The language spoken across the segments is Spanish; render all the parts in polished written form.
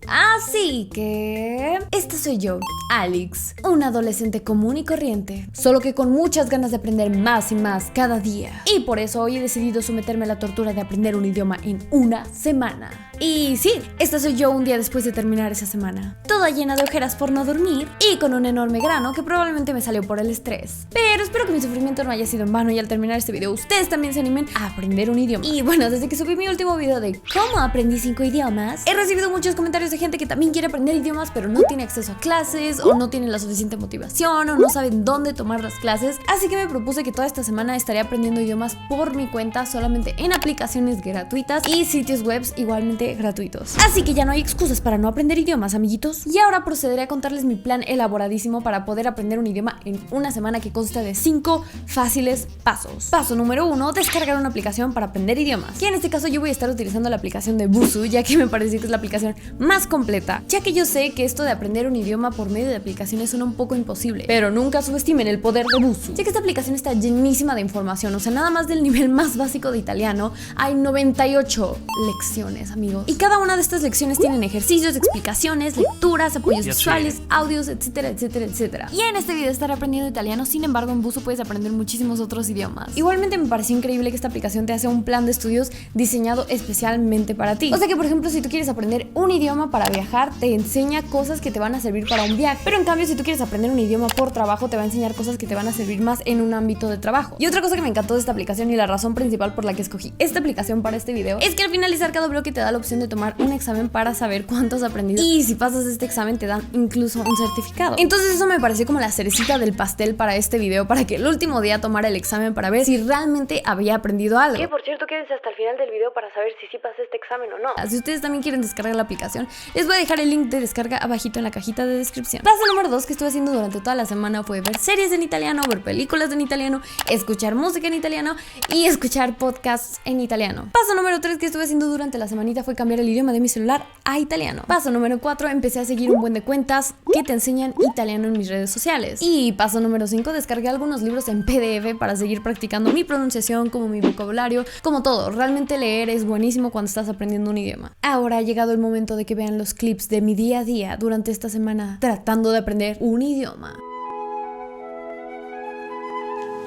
Así que... esta soy yo, Alix, una adolescente común y corriente, solo que con muchas ganas de aprender más y más cada día. Y por eso hoy he decidido someterme a la tortura de aprender un idioma en una semana. Y sí, esta soy yo un día después de terminar esa semana, toda llena de ojeras por no dormir y con un enorme grano que probablemente me salió por el estrés. Pero espero que mi sufrimiento no haya sido en vano y al terminar este video ustedes también se animen a aprender un idioma. Y bueno, desde que subí mi último video de cómo aprendí 5 idiomas, he recibido muchos comentarios de gente que también quiere aprender idiomas pero no tiene acceso a clases o no tiene la suficiente motivación o no saben dónde tomar las clases. Así que me propuse que toda esta semana estaré aprendiendo idiomas por mi cuenta, solamente en aplicaciones gratuitas y sitios web igualmente gratuitos. Así que ya no hay excusas para no aprender idiomas, amiguitos. Y ahora procederé a contarles mi plan elaboradísimo para poder aprender un idioma en una semana, que consta de 5 fáciles pasos. Paso número 1, descargar una aplicación para aprender idiomas. Y en este caso yo voy a estar utilizando la aplicación de Bussu, ya que me parece que es la aplicación más completa, ya que yo sé que esto de aprender un idioma por medio de aplicaciones suena un poco imposible, pero nunca subestimen el poder de Bussu, ya que esta aplicación está llenísima de información. O sea, nada más del nivel más básico de italiano hay 98 lecciones, amigos. Y cada una de estas lecciones tienen ejercicios, explicaciones, lecturas, apoyos visuales, audios, etcétera, etcétera, etcétera. Y en este video estaré aprendiendo italiano, sin embargo en Bussu puedes aprender muchísimos otros idiomas. Igualmente me pareció increíble que esta aplicación te hace un plan de estudios diseñado especialmente para ti. O sea que, por ejemplo, si tú quieres aprender un idioma para viajar, te enseña cosas que te van a servir para un viaje. Pero en cambio, si tú quieres aprender un idioma por trabajo, te va a enseñar cosas que te van a servir más en un ámbito de trabajo. Y otra cosa que me encantó de esta aplicación y la razón principal por la que escogí esta aplicación para este video es que al finalizar cada bloque te da la opción de tomar un examen para saber cuánto has aprendido, y si pasas este examen te dan incluso un certificado. Entonces eso me pareció como la cerecita del pastel para este video, para que el último día tomara el examen para ver si realmente había aprendido algo. Que por cierto, quédense hasta el final del video para saber si sí pasé este examen o no. Si ustedes también quieren descargar la aplicación, les voy a dejar el link de descarga abajito en la cajita de descripción. Paso número 2 que estuve haciendo durante toda la semana fue ver series en italiano, ver películas en italiano, escuchar música en italiano y escuchar podcasts en italiano. Paso número 3 que estuve haciendo durante la semanita fue cambiar el idioma de mi celular a italiano. Paso número 4, empecé a seguir un buen de cuentas que te enseñan italiano en mis redes sociales. Y paso número 5, descargué algunos libros en PDF para seguir practicando mi pronunciación, como mi vocabulario, como todo. Realmente leer es buenísimo cuando estás aprendiendo un idioma. Ahora ha llegado el momento de que vean los clips de mi día a día durante esta semana tratando de aprender un idioma.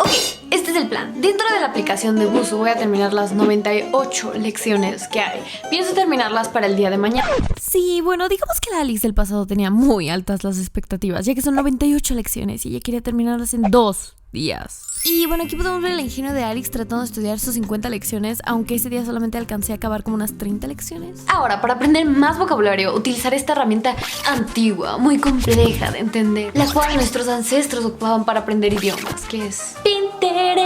Ok, este es el plan. Dentro de la aplicación de Bussu voy a terminar las 98 lecciones que hay. Pienso terminarlas para el día de mañana. Sí, bueno, digamos que la Alix del pasado tenía muy altas las expectativas, ya que son 98 lecciones y ella quería terminarlas en 2 días. Y bueno, aquí podemos ver el ingenio de Alix tratando de estudiar sus 50 lecciones, aunque ese día solamente alcancé a acabar como unas 30 lecciones. Ahora, para aprender más vocabulario, utilizaré esta herramienta antigua, muy compleja de entender, la cual nuestros ancestros ocupaban para aprender idiomas, que es Pinterest.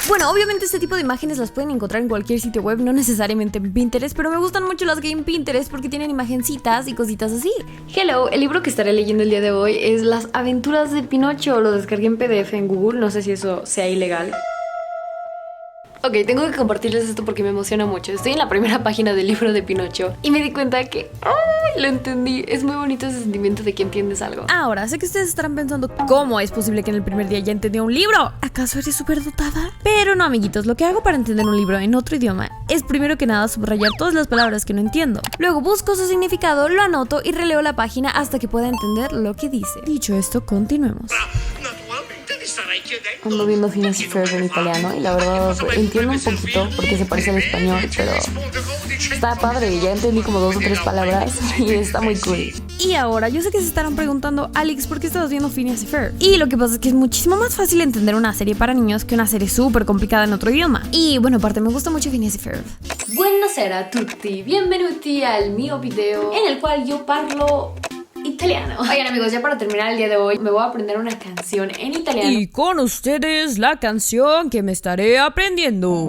Bueno, obviamente este tipo de imágenes las pueden encontrar en cualquier sitio web, no necesariamente en Pinterest, pero me gustan mucho las que hay en Pinterest porque tienen imagencitas y cositas así. Hello, el libro que estaré leyendo el día de hoy es Las aventuras de Pinocho. Lo descargué en PDF en Google, no sé si eso sea ilegal. Ok, tengo que compartirles esto porque me emociona mucho. Estoy en la primera página del libro de Pinocho y me di cuenta que lo entendí. Es muy bonito ese sentimiento de que entiendes algo. Ahora, sé que ustedes estarán pensando, ¿cómo es posible que en el primer día ya entendió un libro? ¿Acaso eres súper dotada? Pero no, amiguitos, lo que hago para entender un libro en otro idioma es primero que nada subrayar todas las palabras que no entiendo. Luego busco su significado, lo anoto y releo la página hasta que pueda entender lo que dice. Dicho esto, continuemos. Ando viendo Phineas y Ferb en italiano y la verdad entiendo un poquito porque se parece al español, pero está padre, ya entendí como 2 o 3 palabras y está muy cool. Y ahora, yo sé que se estarán preguntando, Alix, ¿por qué estabas viendo Phineas y Ferb? Y lo que pasa es que es muchísimo más fácil entender una serie para niños que una serie súper complicada en otro idioma. Y bueno, aparte me gusta mucho Phineas y Ferb. Buonasera a tutti, benvenuti al mio video en el cual yo parlo italiano. Oigan, amigos, ya para terminar el día de hoy me voy a aprender una canción en italiano. Y con ustedes la canción que me estaré aprendiendo.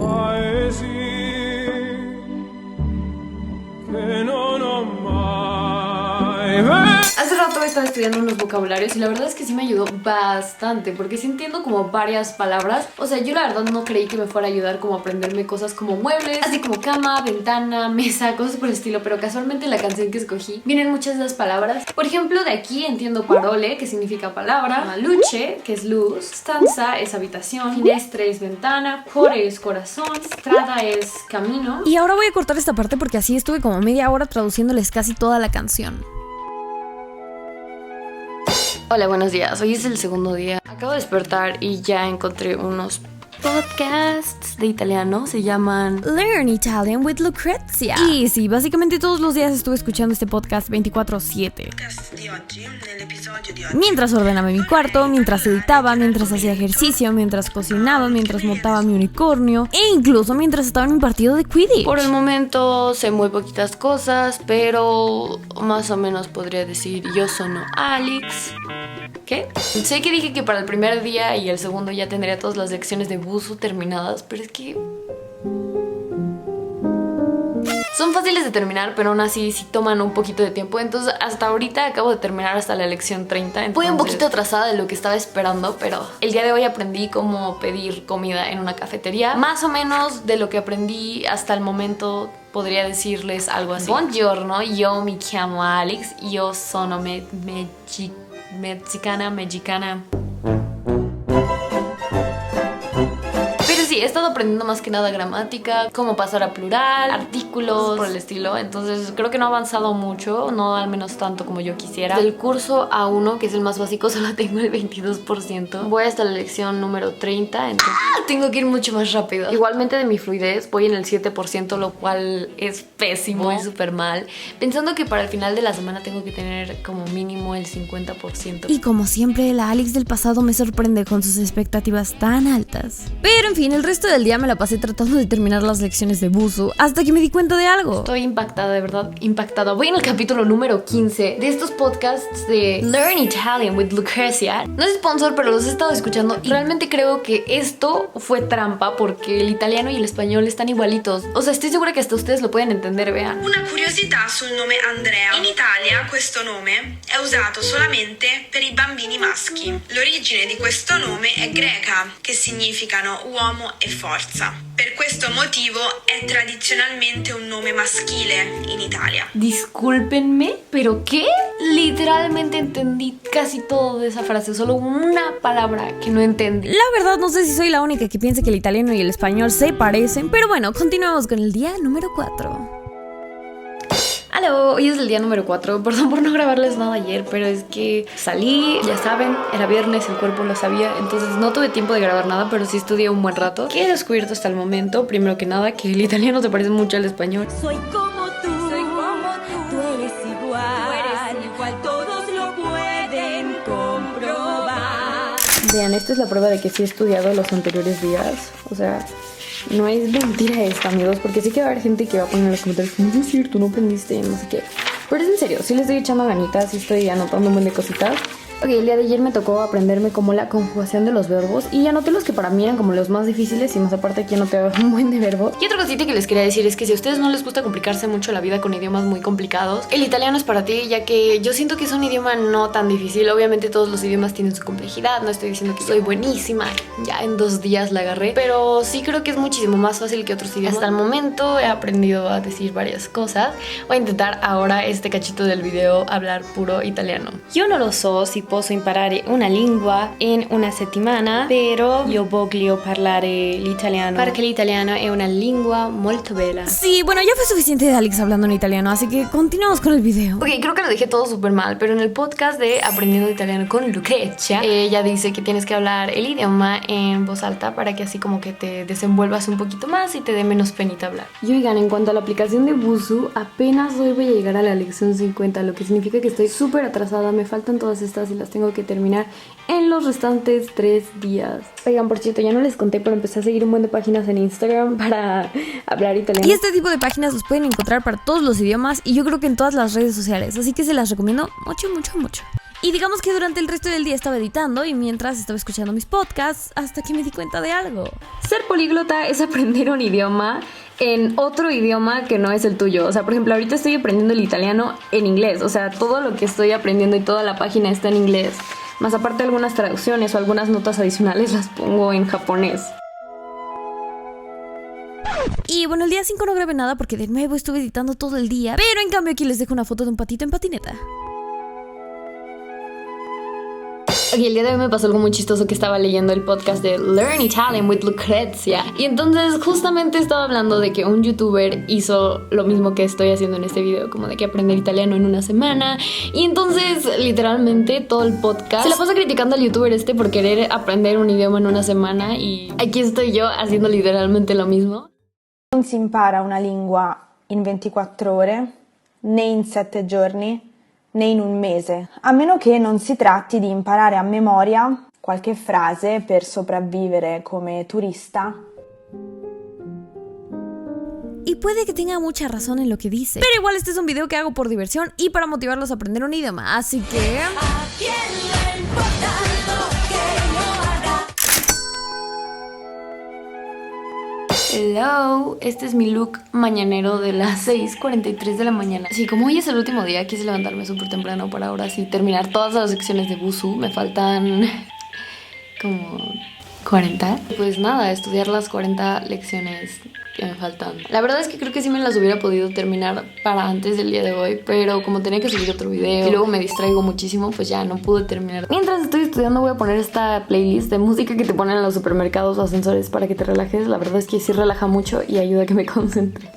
Hace rato estaba estudiando unos vocabularios y la verdad es que sí me ayudó bastante, porque sí entiendo como varias palabras. O sea, yo la verdad no creí que me fuera a ayudar como a aprenderme cosas como muebles, así como cama, ventana, mesa, cosas por el estilo, pero casualmente en la canción que escogí vienen muchas de las palabras. Por ejemplo, de aquí entiendo parole, que significa palabra, luce, que es luz, stanza es habitación, finestre es ventana, core es corazón, strada es camino. Y ahora voy a cortar esta parte porque así estuve como media hora traduciéndoles casi toda la canción. Hola, buenos días. Hoy es el segundo día. Acabo de despertar y ya encontré unos podcasts de italiano. Se llaman Learn Italian with Lucrezia. Y sí, básicamente todos los días estuve escuchando este podcast 24/7. Mientras ordenaba mi cuarto, mientras editaba, mientras hacía ejercicio, mientras cocinaba, mientras montaba mi unicornio e incluso mientras estaba en un partido de Quidditch. Por el momento sé muy poquitas cosas, pero más o menos podría decir yo sono Alix. ¿Qué? Sé que dije que para el primer día y el segundo ya tendría todas las lecciones de Bussu terminadas, pero es que son fáciles de terminar, pero aún así sí toman un poquito de tiempo. Entonces hasta ahorita acabo de terminar hasta la lección 30. Voy un poquito atrasada de lo que estaba esperando, pero el día de hoy aprendí cómo pedir comida en una cafetería. Más o menos de lo que aprendí hasta el momento podría decirles algo así. Buongiorno, yo me llamo Alix, yo sono mexicana. Sí, he estado aprendiendo más que nada gramática, cómo pasar a plural, artículos, por el estilo. Entonces creo que no he avanzado mucho, no al menos tanto como yo quisiera. Del curso A1, que es el más básico, solo tengo el 22%. Voy hasta la lección número 30, entonces tengo que ir mucho más rápido. Igualmente de mi fluidez voy en el 7%, lo cual es pésimo, voy súper mal. Pensando que para el final de la semana tengo que tener como mínimo el 50%. Y como siempre, la Alix del pasado me sorprende con sus expectativas tan altas. Pero en fin, el resto del día me la pasé tratando de terminar las lecciones de Bussu hasta que me di cuenta de algo. Estoy impactada, de verdad, impactada. Voy en el capítulo número 15 de estos podcasts de Learn Italian with Lucrezia. No es sponsor, pero los he estado escuchando y realmente creo que esto fue trampa porque el italiano y el español están igualitos. O sea, estoy segura que hasta ustedes lo pueden entender, vean. Una curiosità sul nome Andrea. In Italia questo nome è usato solamente per i bambini maschi. L'origine di questo nome è greca, che significano uomo e forza. Per questo motivo è tradizionalmente un nome maschile in Italia. Discúlpenme, ¿pero qué? Literalmente entendí casi todo de esa frase, solo una palabra que no entendí. La verdad no sé si soy la única que piensa que el italiano y el español se parecen, pero bueno, continuemos con el día número 4. Hola, hoy es el día número 4. Perdón por no grabarles nada ayer, pero es que salí, ya saben, era viernes, el cuerpo lo sabía, entonces no tuve tiempo de grabar nada, pero sí estudié un buen rato. ¿Qué he descubierto hasta el momento? Primero que nada, que el italiano se parece mucho al español. Soy como tú, tú eres igual, todos lo pueden comprobar. Vean, esta es la prueba de que sí he estudiado los anteriores días, o sea, no es mentira esto, amigos, porque sí que va a haber gente que va a poner en los comentarios no es cierto, no aprendiste, no sé qué. Pero es en serio, sí le estoy echando ganitas, sí estoy anotando un buen de cositas. Ok, el día de ayer me tocó aprenderme como la conjugación de los verbos y anoté los que para mí eran como los más difíciles y más aparte aquí anoté un buen de verbos. Y otra cosita que les quería decir es que si a ustedes no les gusta complicarse mucho la vida con idiomas muy complicados, el italiano es para ti, ya que yo siento que es un idioma no tan difícil. Obviamente todos los idiomas tienen su complejidad, no estoy diciendo que soy buenísima, ya en 2 días la agarré, pero sí creo que es muchísimo más fácil que otros idiomas. Hasta el momento he aprendido a decir varias cosas. Voy a intentar ahora este cachito del video hablar puro italiano. Yo no lo so si posso imparare una lingua in una settimana, però io voglio parlare l'italiano perché l'italiano è una lingua molto bella. Sí, bueno, ya fue suficiente de Alix hablando en italiano, así que continuamos con el video. Ok, creo que lo dejé todo súper mal, pero en el podcast de Aprendiendo Italiano con Lucrezia, ella dice que tienes que hablar el idioma en voz alta para que así como que te desenvuelvas un poquito más y te dé menos penita hablar. Y oigan, en cuanto a la aplicación de Bussu, apenas hoy voy a llegar a la lección 50, lo que significa que estoy súper atrasada, me faltan todas estas y las tengo que terminar en los restantes 3 días. Oigan, por cierto, ya no les conté, pero empecé a seguir un buen de páginas en Instagram para hablar italiano. Y este tipo de páginas los pueden encontrar para todos los idiomas y yo creo que en todas las redes sociales, así que se las recomiendo mucho, mucho, mucho. Y digamos que durante el resto del día estaba editando y mientras estaba escuchando mis podcasts hasta que me di cuenta de algo. Ser políglota es aprender un idioma en otro idioma que no es el tuyo. O sea, por ejemplo, ahorita estoy aprendiendo el italiano en inglés. O sea, todo lo que estoy aprendiendo y toda la página está en inglés. Más aparte algunas traducciones o algunas notas adicionales las pongo en japonés. Y bueno, el día 5 no grabé nada porque de nuevo estuve editando todo el día. Pero en cambio aquí les dejo una foto de un patito en patineta. Ok, el día de hoy me pasó algo muy chistoso, que estaba leyendo el podcast de Learn Italian with Lucrezia. Y entonces justamente estaba hablando de que un youtuber hizo lo mismo que estoy haciendo en este video, como de que aprender italiano en una semana. Y entonces literalmente todo el podcast se la pasa criticando al youtuber este por querer aprender un idioma en una semana. Y aquí estoy yo haciendo literalmente lo mismo. Non si impara una lingua in 24 ore, né in 7 giorni, né in un mese, a meno che non si tratti di imparare a memoria qualche frase per sopravvivere come turista. Y puede que tenga mucha razón en lo que dice, pero igual este es un video que hago por diversión y para motivarlos a aprender un idioma, así que... ¿A quién le importa lo que yo haga? Hello, este es mi look mañanero de las 6:43 de la mañana. Sí, como hoy es el último día, quise levantarme súper temprano para ahora sí terminar todas las secciones de Bussu. Me faltan como 40. Pues nada, estudiar las 40 lecciones que me faltan. La verdad es que creo que sí me las hubiera podido terminar para antes del día de hoy, pero como tenía que subir otro video y luego me distraigo muchísimo, pues ya no pude terminar. Mientras estoy estudiando voy a poner esta playlist de música que te ponen en los supermercados o ascensores para que te relajes. La verdad es que sí relaja mucho y ayuda a que me concentre.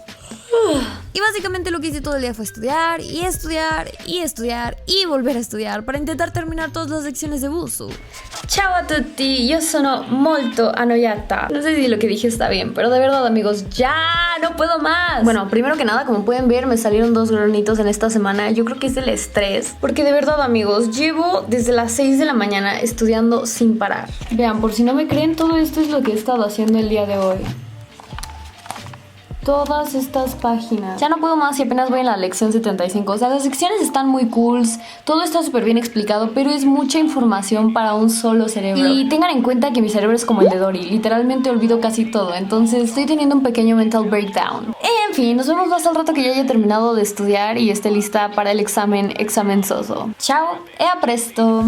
Y básicamente lo que hice todo el día fue estudiar y estudiar y estudiar y volver a estudiar para intentar terminar todas las lecciones de Bussu. Ciao a tutti, io sono molto annoiata. No sé si lo que dije está bien, pero de verdad amigos, ya no puedo más. Bueno, primero que nada, como pueden ver, me salieron 2 granitos en esta semana. Yo creo que es el estrés, porque de verdad amigos, llevo desde las 6 de la mañana estudiando sin parar. Vean, por si no me creen, todo esto es lo que he estado haciendo el día de hoy. Todas estas páginas. Ya no puedo más y apenas voy en la lección 75. O sea, las secciones están muy cool, todo está súper bien explicado, pero es mucha información para un solo cerebro. Y tengan en cuenta que mi cerebro es como el de Dory, literalmente olvido casi todo, entonces estoy teniendo un pequeño mental breakdown. En fin, nos vemos más al rato que ya haya terminado de estudiar y esté lista para el examenzoso. Ciao e a presto!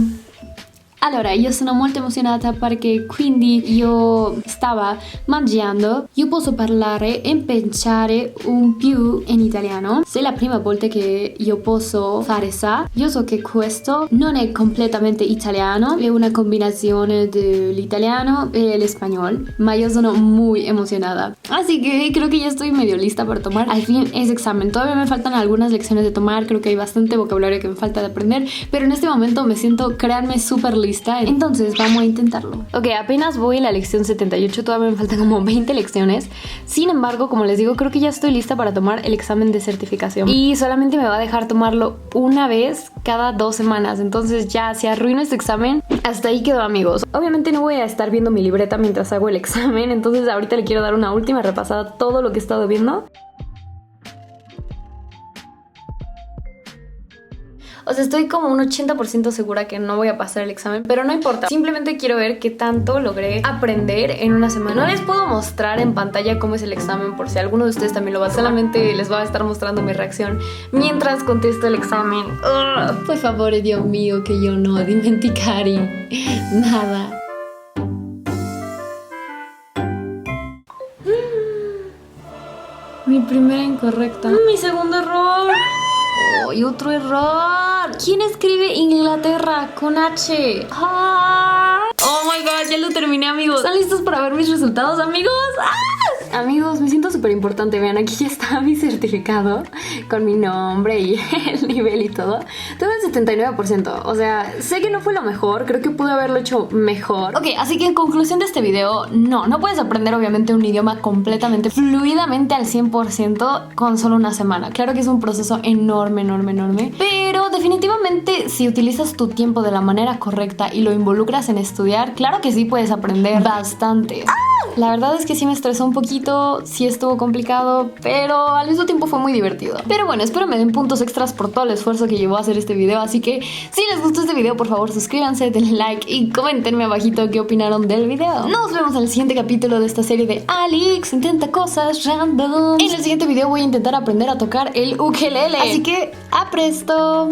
Allora, io sono molto emozionata perché quindi io stavo mangiando. Io posso parlare e pensare un più in italiano. Se è la prima volta che io posso fare ça, io so che questo non è completamente italiano, è una combinazione dell'italiano e l'espagnol, ma io sono muy emocionada. Así que creo que ya estoy medio lista para tomar al fin ese examen. Todavía me faltan algunas lecciones de tomar, creo que hay bastante vocabulario que me falta de aprender, pero en este momento me siento, créanme, súper lista. Entonces vamos a intentarlo. Ok, apenas voy en la lección 78, todavía me faltan como 20 lecciones. Sin embargo, como les digo, creo que ya estoy lista para tomar el examen de certificación. Y solamente me va a dejar tomarlo una vez cada 2 semanas. Entonces ya, si arruino este examen, hasta ahí quedó amigos. Obviamente no voy a estar viendo mi libreta mientras hago el examen. Entonces ahorita le quiero dar una última repasada a todo lo que he estado viendo. O sea, estoy como un 80% segura que no voy a pasar el examen, pero no importa. Simplemente quiero ver qué tanto logré aprender en una semana. No les puedo mostrar en pantalla cómo es el examen por si alguno de ustedes también lo va a hacer. Solamente les va a estar mostrando mi reacción mientras contesto el examen. Por favor, Dios mío, que yo no dimenticari nada. Mi primera incorrecta. Mi segundo error. Y otro error. ¿Quién escribe Inglaterra con H? Oh my god, ya lo terminé amigos. ¿Están listos para ver mis resultados amigos? Amigos, me siento súper importante. Vean, aquí ya está mi certificado con mi nombre y el nivel y todo. Tuve el 79%. O sea, sé que no fue lo mejor. Creo que pude haberlo hecho mejor. Ok, así que en conclusión de este video, no puedes aprender obviamente un idioma completamente, fluidamente al 100% con solo una semana. Claro que es un proceso enorme. Pero definitivamente si utilizas tu tiempo de la manera correcta y lo involucras en estudiar, claro que sí puedes aprender bastante. La verdad es que sí me estresó un poquito, sí estuvo complicado, pero al mismo tiempo fue muy divertido. Pero bueno, espero me den puntos extras por todo el esfuerzo que llevó a hacer este video. video. Así que si les gustó este video, por favor suscríbanse, denle like y coméntenme abajito qué opinaron del video. Nos vemos en el siguiente capítulo de esta serie de Alix intenta cosas random. En el siguiente video voy a intentar aprender a tocar el ukelele. Así que a presto.